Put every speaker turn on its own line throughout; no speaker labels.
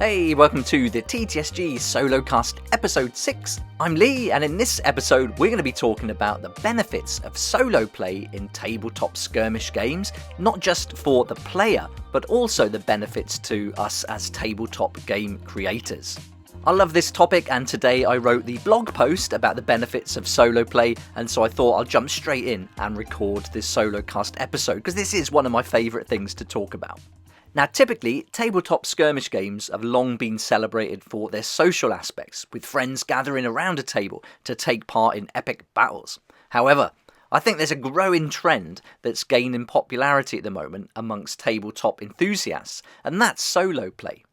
Hey, welcome to the TTSG Solocast Ep6. I'm Lee, and in this episode we're going to be talking about the benefits of solo play in tabletop skirmish games, not just for the player, but also the benefits to us as tabletop game creators. I love this topic, and today I wrote the blog post about the benefits of solo play, and so I thought I'll jump straight in and record this Solocast episode, because this is one of my favourite things to talk about. Now, typically, tabletop skirmish games have long been celebrated for their social aspects, with friends gathering around a table to take part in epic battles. However, I think there's a growing trend that's gaining popularity at the moment amongst tabletop enthusiasts, and that's solo play.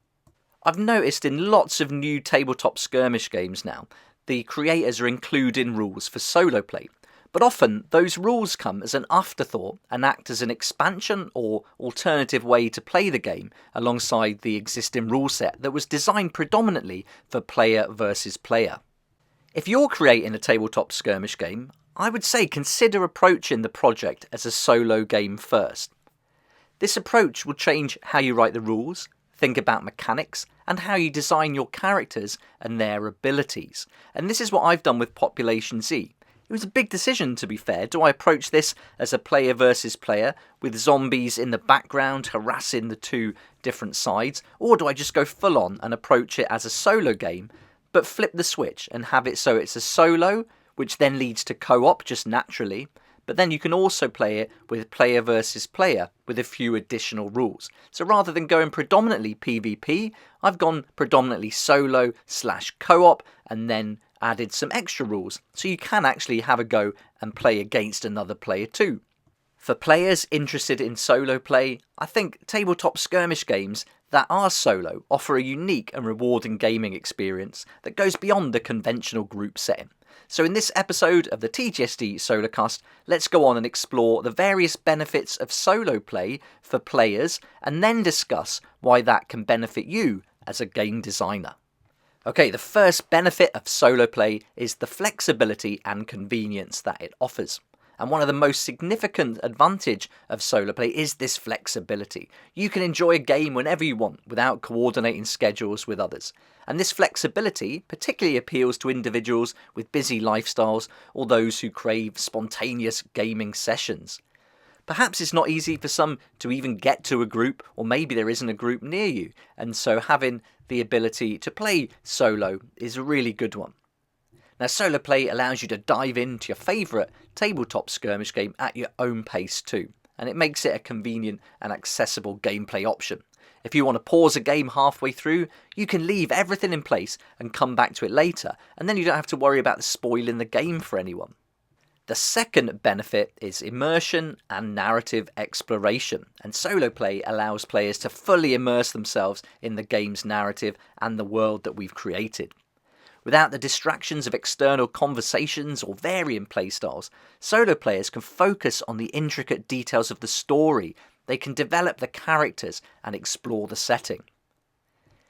I've noticed in lots of new tabletop skirmish games now, the creators are including rules for solo play. But often, those rules come as an afterthought and act as an expansion or alternative way to play the game alongside the existing rule set that was designed predominantly for player versus player. If you're creating a tabletop skirmish game, I would say consider approaching the project as a solo game first. This approach will change how you write the rules, think about mechanics, and how you design your characters and their abilities. And this is what I've done with Population Z. It was a big decision, to be fair. Do I approach this as a player versus player, with zombies in the background harassing the two different sides, or do I just go full on and approach it as a solo game, but flip the switch and have it so it's a solo, which then leads to co-op just naturally, but then you can also play it with player versus player with a few additional rules. So rather than going predominantly PvP, I've gone predominantly solo/co-op and then added some extra rules, so you can actually have a go and play against another player too. For players interested in solo play, I think tabletop skirmish games that are solo offer a unique and rewarding gaming experience that goes beyond the conventional group setting. So in this episode of the TTSG Solocast, let's go on and explore the various benefits of solo play for players, and then discuss why that can benefit you as a game designer. Okay, the first benefit of solo play is the flexibility and convenience that it offers. And one of the most significant advantage of solo play is this flexibility. You can enjoy a game whenever you want without coordinating schedules with others. And this flexibility particularly appeals to individuals with busy lifestyles or those who crave spontaneous gaming sessions. Perhaps it's not easy for some to even get to a group, or maybe there isn't a group near you, and so having the ability to play solo is a really good one. Now, solo play allows you to dive into your favourite tabletop skirmish game at your own pace too, and it makes it a convenient and accessible gameplay option. If you want to pause a game halfway through, you can leave everything in place and come back to it later, and then you don't have to worry about spoiling the game for anyone. The second benefit is immersion and narrative exploration, and solo play allows players to fully immerse themselves in the game's narrative and the world that we've created. Without the distractions of external conversations or varying playstyles, solo players can focus on the intricate details of the story, they can develop the characters and explore the setting.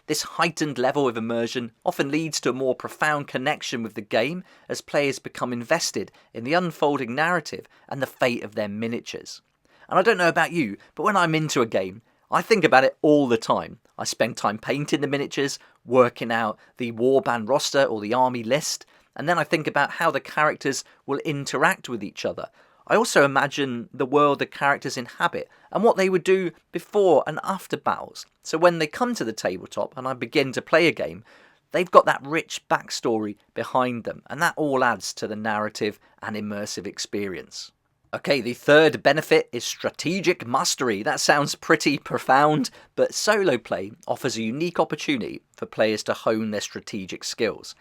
This heightened level of immersion often leads to a more profound connection with the game as players become invested in the unfolding narrative and the fate of their miniatures. And I don't know about you, but when I'm into a game, I think about it all the time. I spend time painting the miniatures, working out the warband roster or the army list, and then I think about how the characters will interact with each other. I also imagine the world the characters inhabit and what they would do before and after battles. So when they come to the tabletop and I begin to play a game, they've got that rich backstory behind them, and that all adds to the narrative and immersive experience. Okay, the third benefit is strategic mastery. That sounds pretty profound, but solo play offers a unique opportunity for players to hone their strategic skills.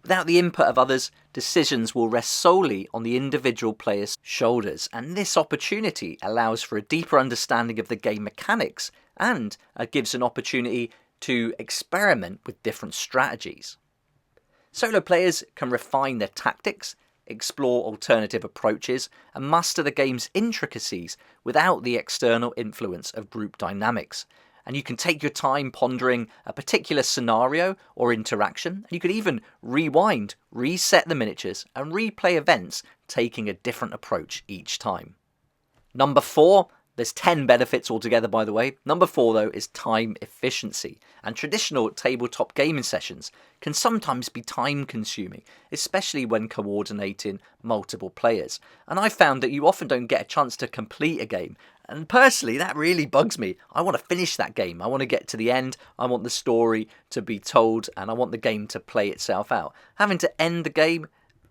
Without the input of others, decisions will rest solely on the individual player's shoulders, and this opportunity allows for a deeper understanding of the game mechanics and gives an opportunity to experiment with different strategies. Solo players can refine their tactics, explore alternative approaches, and master the game's intricacies without the external influence of group dynamics. And you can take your time pondering a particular scenario or interaction, and you could even rewind, reset the miniatures, and replay events, taking a different approach each time. Number 4, There's 10 benefits altogether, by the way. Number 4, though, is time efficiency. And traditional tabletop gaming sessions can sometimes be time consuming, especially when coordinating multiple players. And I found that you often don't get a chance to complete a game. And personally, that really bugs me. I want to finish that game. I want to get to the end. I want the story to be told, and I want the game to play itself out. Having to end the game,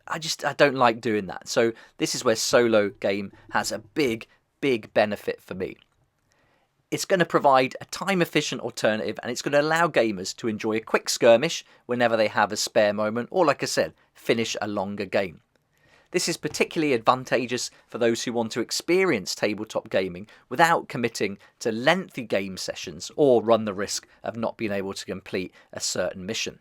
I don't like doing that. So this is where solo game has a big benefit for me. It's going to provide a time-efficient alternative, and it's going to allow gamers to enjoy a quick skirmish whenever they have a spare moment, or like I said, finish a longer game. This is particularly advantageous for those who want to experience tabletop gaming without committing to lengthy game sessions or run the risk of not being able to complete a certain mission.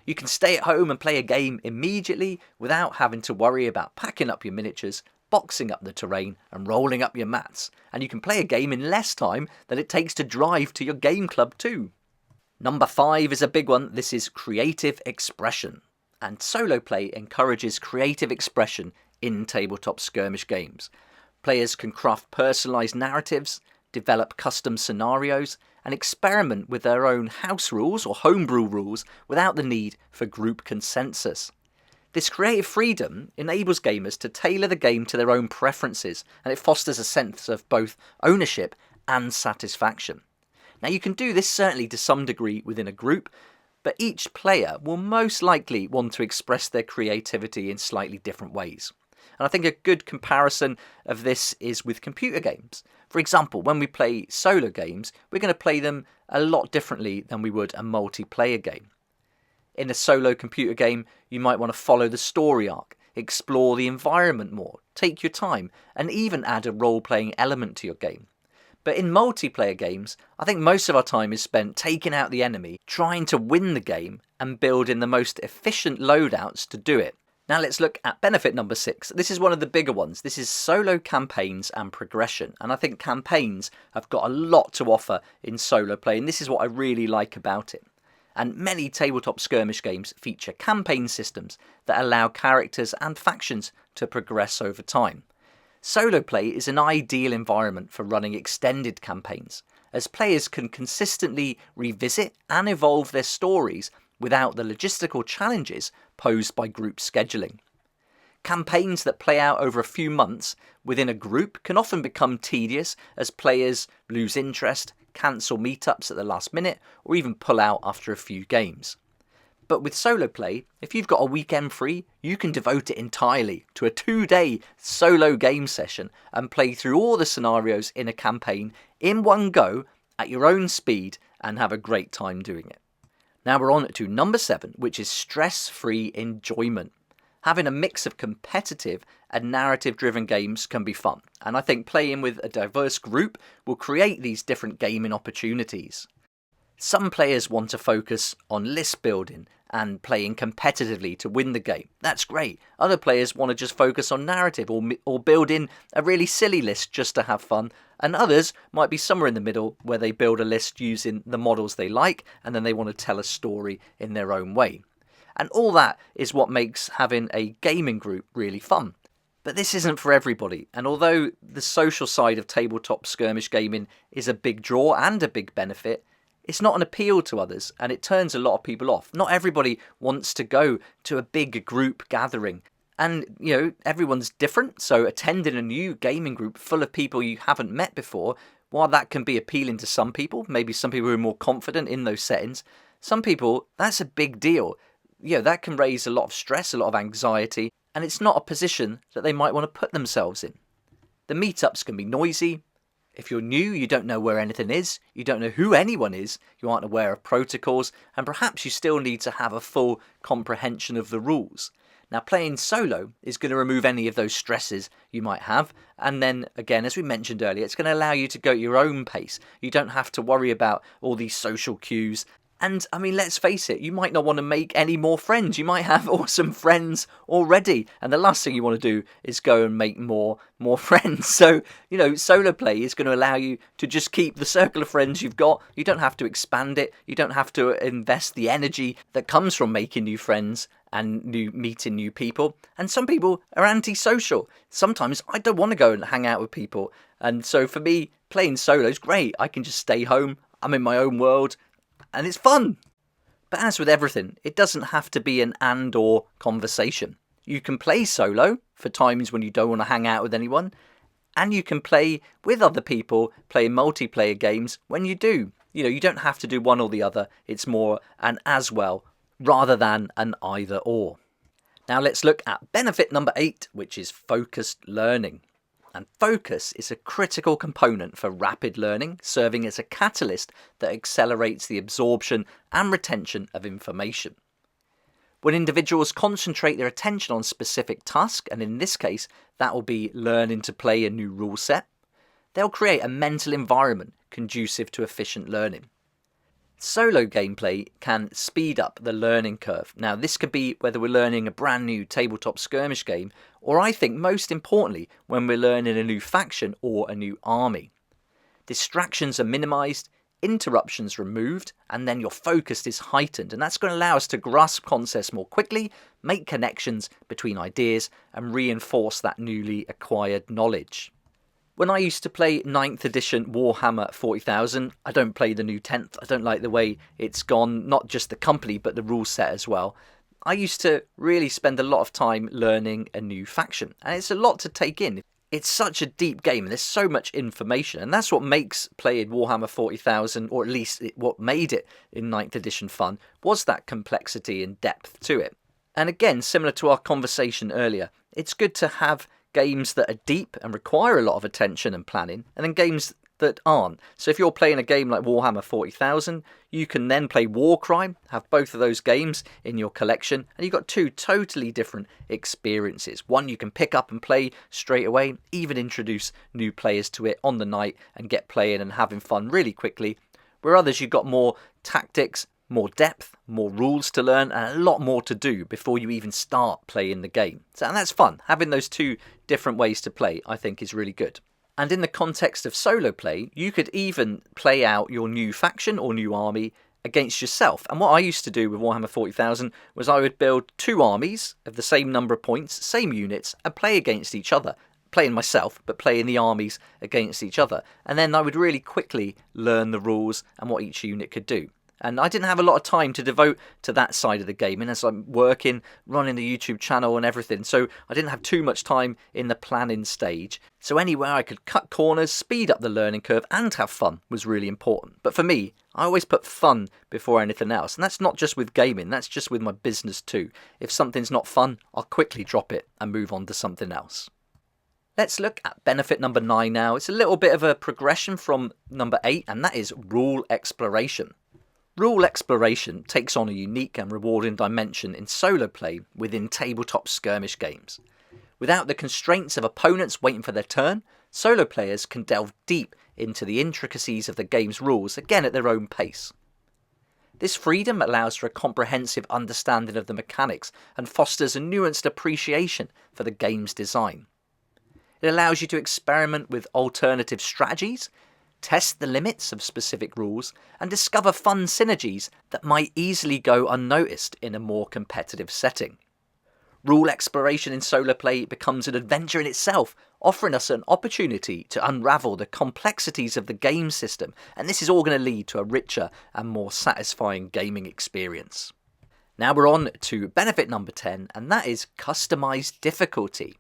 You can stay at home and play a game immediately without having to worry about packing up your miniatures, boxing up the terrain and rolling up your mats, and you can play a game in less time than it takes to drive to your game club too. Number 5 is a big one. This is creative expression, and solo play encourages creative expression in tabletop skirmish games. Players can craft personalised narratives, develop custom scenarios, and experiment with their own house rules or homebrew rules without the need for group consensus. This creative freedom enables gamers to tailor the game to their own preferences, and it fosters a sense of both ownership and satisfaction. Now, you can do this certainly to some degree within a group, but each player will most likely want to express their creativity in slightly different ways. And I think a good comparison of this is with computer games. For example, when we play solo games, we're going to play them a lot differently than we would a multiplayer game. In a solo computer game, you might want to follow the story arc, explore the environment more, take your time, and even add a role-playing element to your game. But in multiplayer games, I think most of our time is spent taking out the enemy, trying to win the game, and building the most efficient loadouts to do it. Now let's look at benefit number 6. This is one of the bigger ones. This is solo campaigns and progression. And I think campaigns have got a lot to offer in solo play, and this is what I really like about it. And many tabletop skirmish games feature campaign systems that allow characters and factions to progress over time. Solo play is an ideal environment for running extended campaigns, as players can consistently revisit and evolve their stories without the logistical challenges posed by group scheduling. Campaigns that play out over a few months within a group can often become tedious as players lose interest, cancel meetups at the last minute, or even pull out after a few games. But with solo play, if you've got a weekend free, you can devote it entirely to a 2-day solo game session and play through all the scenarios in a campaign in one go at your own speed and have a great time doing it. Now we're on to number 7, which is stress-free enjoyment. Having a mix of competitive and narrative-driven games can be fun, and I think playing with a diverse group will create these different gaming opportunities. Some players want to focus on list building and playing competitively to win the game. That's great. Other players want to just focus on narrative or build in a really silly list just to have fun. And others might be somewhere in the middle where they build a list using the models they like and then they want to tell a story in their own way. And all that is what makes having a gaming group really fun. But this isn't for everybody, and although the social side of tabletop skirmish gaming is a big draw and a big benefit, it's not an appeal to others, and it turns a lot of people off. Not everybody wants to go to a big group gathering. And, everyone's different, so attending a new gaming group full of people you haven't met before, while that can be appealing to some people, maybe some people who are more confident in those settings, some people, that's a big deal. That can raise a lot of stress, a lot of anxiety, and it's not a position that they might want to put themselves in. The meetups can be noisy. If you're new, you don't know where anything is, you don't know who anyone is, you aren't aware of protocols, and perhaps you still need to have a full comprehension of the rules. Now, playing solo is going to remove any of those stresses you might have, and then, again, as we mentioned earlier, it's going to allow you to go at your own pace. You don't have to worry about all these social cues. And, let's face it, you might not want to make any more friends. You might have awesome friends already. And the last thing you want to do is go and make more friends. So, solo play is going to allow you to just keep the circle of friends you've got. You don't have to expand it. You don't have to invest the energy that comes from making new friends. and meeting new people. And some people are antisocial. Sometimes I don't want to go and hang out with people. And so for me, playing solo is great. I can just stay home. I'm in my own world and it's fun. But as with everything, it doesn't have to be an and/or conversation. You can play solo for times when you don't want to hang out with anyone, and you can play with other people, play multiplayer games when you do. You don't have to do one or the other. It's more an as well rather than an either or. Now let's look at benefit number 8, which is focused learning. And focus is a critical component for rapid learning, serving as a catalyst that accelerates the absorption and retention of information. When individuals concentrate their attention on a specific task, and in this case that will be learning to play a new rule set, they'll create a mental environment conducive to efficient learning. Solo gameplay can speed up the learning curve. Now this could be whether we're learning a brand new tabletop skirmish game, or I think most importantly when we're learning a new faction or a new army. Distractions are minimised, interruptions removed, and then your focus is heightened, and that's going to allow us to grasp concepts more quickly, make connections between ideas, and reinforce that newly acquired knowledge. When I used to play 9th edition Warhammer 40,000, I don't play the new 10th, I don't like the way it's gone, not just the company but the rule set as well. I used to really spend a lot of time learning a new faction, and it's a lot to take in. It's such a deep game, and there's so much information, and that's what makes playing Warhammer 40,000, or at least what made it in 9th edition fun, was that complexity and depth to it. And again, similar to our conversation earlier, it's good to have games that are deep and require a lot of attention and planning, and then games that aren't. So if you're playing a game like Warhammer 40,000, you can then play Warcrime, have both of those games in your collection, and you've got two totally different experiences. One you can pick up and play straight away, even introduce new players to it on the night and get playing and having fun really quickly, where others you've got more tactics, more depth, more rules to learn, and a lot more to do before you even start playing the game. And that's fun. Having those two different ways to play, I think, is really good. And in the context of solo play, you could even play out your new faction or new army against yourself. And what I used to do with Warhammer 40,000 was I would build two armies of the same number of points, same units, and play against each other. Playing myself, but playing the armies against each other. And then I would really quickly learn the rules and what each unit could do. And I didn't have a lot of time to devote to that side of the game, and as I'm working, running the YouTube channel and everything, so I didn't have too much time in the planning stage. So anywhere I could cut corners, speed up the learning curve, and have fun was really important. But for me, I always put fun before anything else, and that's not just with gaming, that's just with my business too. If something's not fun, I'll quickly drop it and move on to something else. Let's look at benefit number 9 now. It's a little bit of a progression from number 8, and that is rule exploration. Rule exploration takes on a unique and rewarding dimension in solo play within tabletop skirmish games. Without the constraints of opponents waiting for their turn, solo players can delve deep into the intricacies of the game's rules, again at their own pace. This freedom allows for a comprehensive understanding of the mechanics and fosters a nuanced appreciation for the game's design. It allows you to experiment with alternative strategies, test the limits of specific rules, and discover fun synergies that might easily go unnoticed in a more competitive setting. Rule exploration in solo play becomes an adventure in itself, offering us an opportunity to unravel the complexities of the game system, and this is all going to lead to a richer and more satisfying gaming experience. Now we're on to benefit number 10, and that is customized difficulty.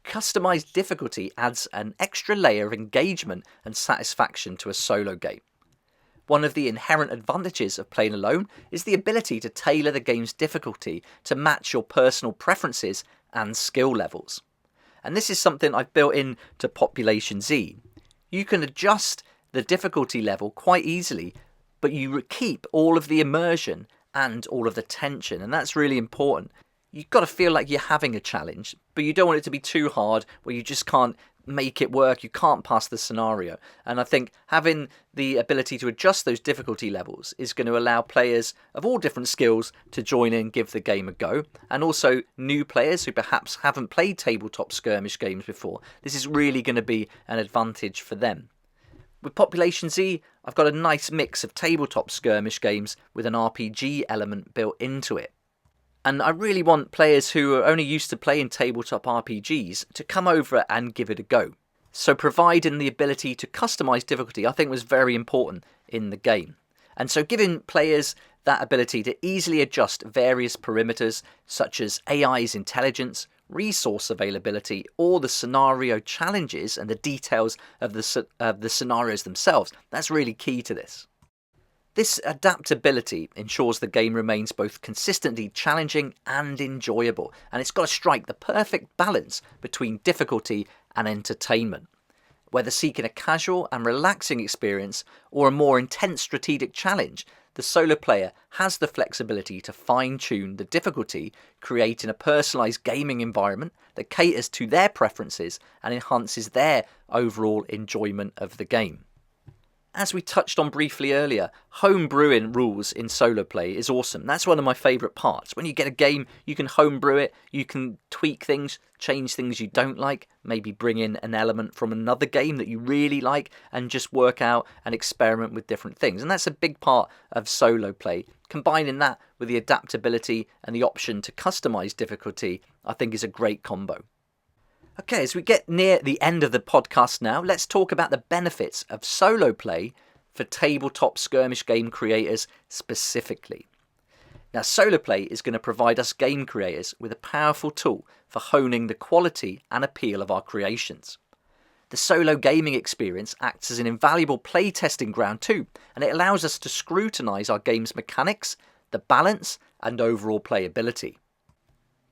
Customized difficulty adds an extra layer of engagement and satisfaction to a solo game. One of the inherent advantages of playing alone is the ability to tailor the game's difficulty to match your personal preferences and skill levels. And this is something I've built into Population Z. You can adjust the difficulty level quite easily, but you keep all of the immersion and all of the tension, and that's really important. You've got to feel like you're having a challenge, but you don't want it to be too hard where you just can't make it work, you can't pass the scenario. And I think having the ability to adjust those difficulty levels is going to allow players of all different skills to join in and give the game a go. And also new players who perhaps haven't played tabletop skirmish games before. This is really going to be an advantage for them. With Population Z, I've got a nice mix of tabletop skirmish games with an RPG element built into it. And I really want players who are only used to playing tabletop RPGs to come over and give it a go. So providing the ability to customize difficulty I think was very important in the game. And so giving players that ability to easily adjust various parameters such as AI's intelligence, resource availability, or the scenario challenges and the details of the scenarios themselves, that's really key to this. This adaptability ensures the game remains both consistently challenging and enjoyable, and it's got to strike the perfect balance between difficulty and entertainment. Whether seeking a casual and relaxing experience or a more intense strategic challenge, the solo player has the flexibility to fine-tune the difficulty, creating a personalised gaming environment that caters to their preferences and enhances their overall enjoyment of the game. As we touched on briefly earlier, home brewing rules in solo play is awesome. That's one of my favourite parts. When you get a game, you can home brew it, you can tweak things, change things you don't like, maybe bring in an element from another game that you really like, and just work out and experiment with different things. And that's a big part of solo play. Combining that with the adaptability and the option to customise difficulty, I think is a great combo. Okay, as we get near the end of the podcast now, let's talk about the benefits of solo play for tabletop skirmish game creators specifically. Now, solo play is going to provide us game creators with a powerful tool for honing the quality and appeal of our creations. The solo gaming experience acts as an invaluable playtesting ground too, and it allows us to scrutinise our game's mechanics, the balance, and overall playability.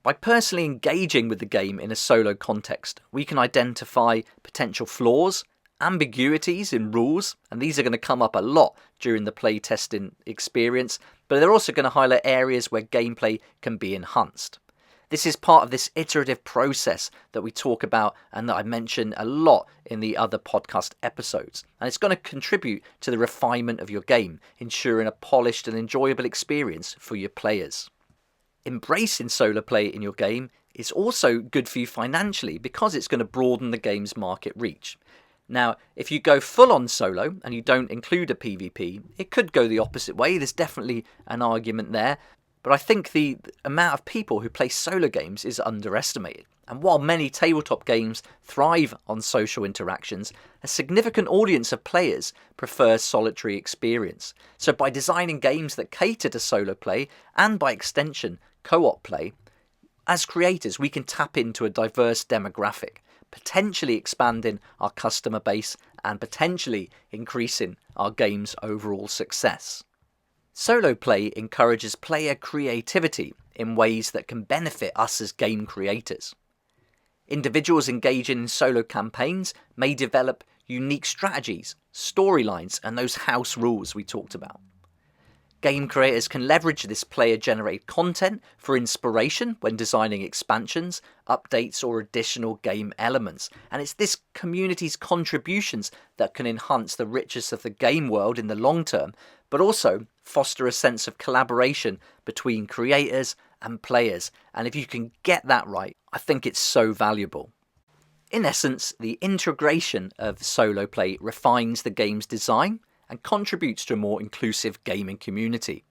By personally engaging with the game in a solo context, we can identify potential flaws, ambiguities in rules, and these are going to come up a lot during the playtesting experience, but they're also going to highlight areas where gameplay can be enhanced. This is part of this iterative process that we talk about and that I mention a lot in the other podcast episodes, and it's going to contribute to the refinement of your game, ensuring a polished and enjoyable experience for your players. Embracing solo play in your game is also good for you financially because it's going to broaden the game's market reach. Now, if you go full on solo and you don't include a PvP, it could go the opposite way. There's definitely an argument there, but I think the amount of people who play solo games is underestimated. And while many tabletop games thrive on social interactions, a significant audience of players prefer solitary experience. So by designing games that cater to solo play, and by extension co-op play, as creators we can tap into a diverse demographic, potentially expanding our customer base and potentially increasing our game's overall success. Solo play encourages player creativity in ways that can benefit us as game creators. Individuals engaging in solo campaigns may develop unique strategies, storylines, and those house rules we talked about. Game creators can leverage this player-generated content for inspiration when designing expansions, updates, or additional game elements. And it's this community's contributions that can enhance the richness of the game world in the long term, but also foster a sense of collaboration between creators and players. And if you can get that right, I think it's so valuable. In essence, the integration of solo play refines the game's design and contributes to a more inclusive gaming community.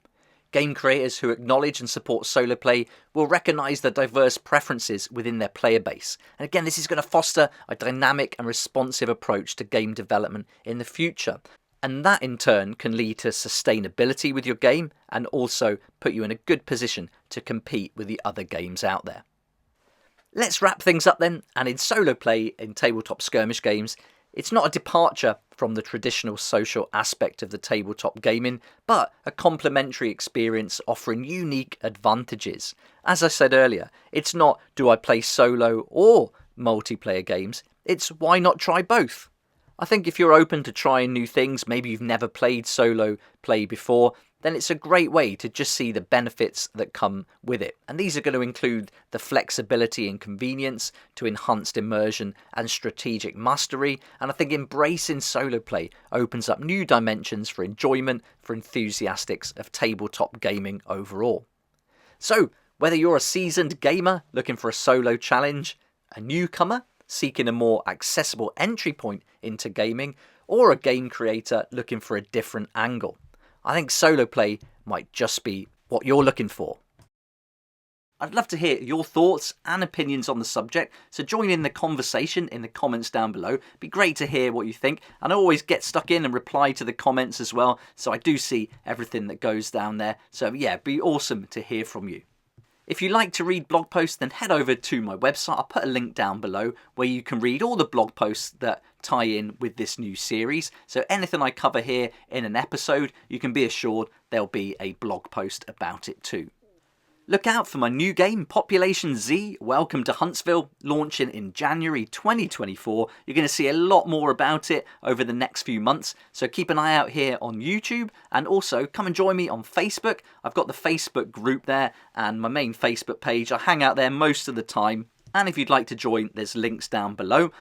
Game creators who acknowledge and support solo play will recognise the diverse preferences within their player base. And again, this is going to foster a dynamic and responsive approach to game development in the future. And that in turn can lead to sustainability with your game and also put you in a good position to compete with the other games out there. Let's wrap things up then, and in solo play in tabletop skirmish games, it's not a departure from the traditional social aspect of the tabletop gaming, but a complementary experience offering unique advantages. As I said earlier, it's not do I play solo or multiplayer games, it's why not try both? I think if you're open to trying new things, maybe you've never played solo play before, then it's a great way to just see the benefits that come with it. And these are going to include the flexibility and convenience to enhanced immersion and strategic mastery. And I think embracing solo play opens up new dimensions for enjoyment for enthusiasts of tabletop gaming overall. So, whether you're a seasoned gamer looking for a solo challenge, a newcomer seeking a more accessible entry point into gaming, or a game creator looking for a different angle, I think solo play might just be what you're looking for. I'd love to hear your thoughts and opinions on the subject, so join in the conversation in the comments down below. It'd be great to hear what you think, and I always get stuck in and reply to the comments as well, so I do see everything that goes down there. So yeah, it'd be awesome to hear from you. If you like to read blog posts, then head over to my website. I'll put a link down below where you can read all the blog posts that tie in with this new series. So anything I cover here in an episode, you can be assured there'll be a blog post about it too. Look out for my new game, Population Z, Welcome to Huntsville, launching in January 2024. You're going to see a lot more about it over the next few months, so keep an eye out here on YouTube, and also come and join me on Facebook. I've got the Facebook group there and my main Facebook page. I hang out there most of the time, and if you'd like to join, there's links down below.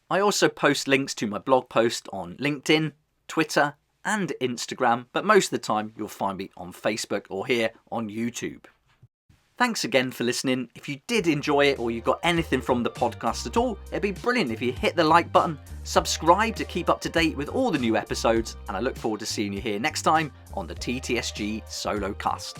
I also post links to my blog post on LinkedIn, Twitter and Instagram, but most of the time you'll find me on Facebook or here on YouTube. Thanks again for listening. If you did enjoy it or you got anything from the podcast at all, it'd be brilliant if you hit the like button, subscribe to keep up to date with all the new episodes, and I look forward to seeing you here next time on the TTSG Solocast.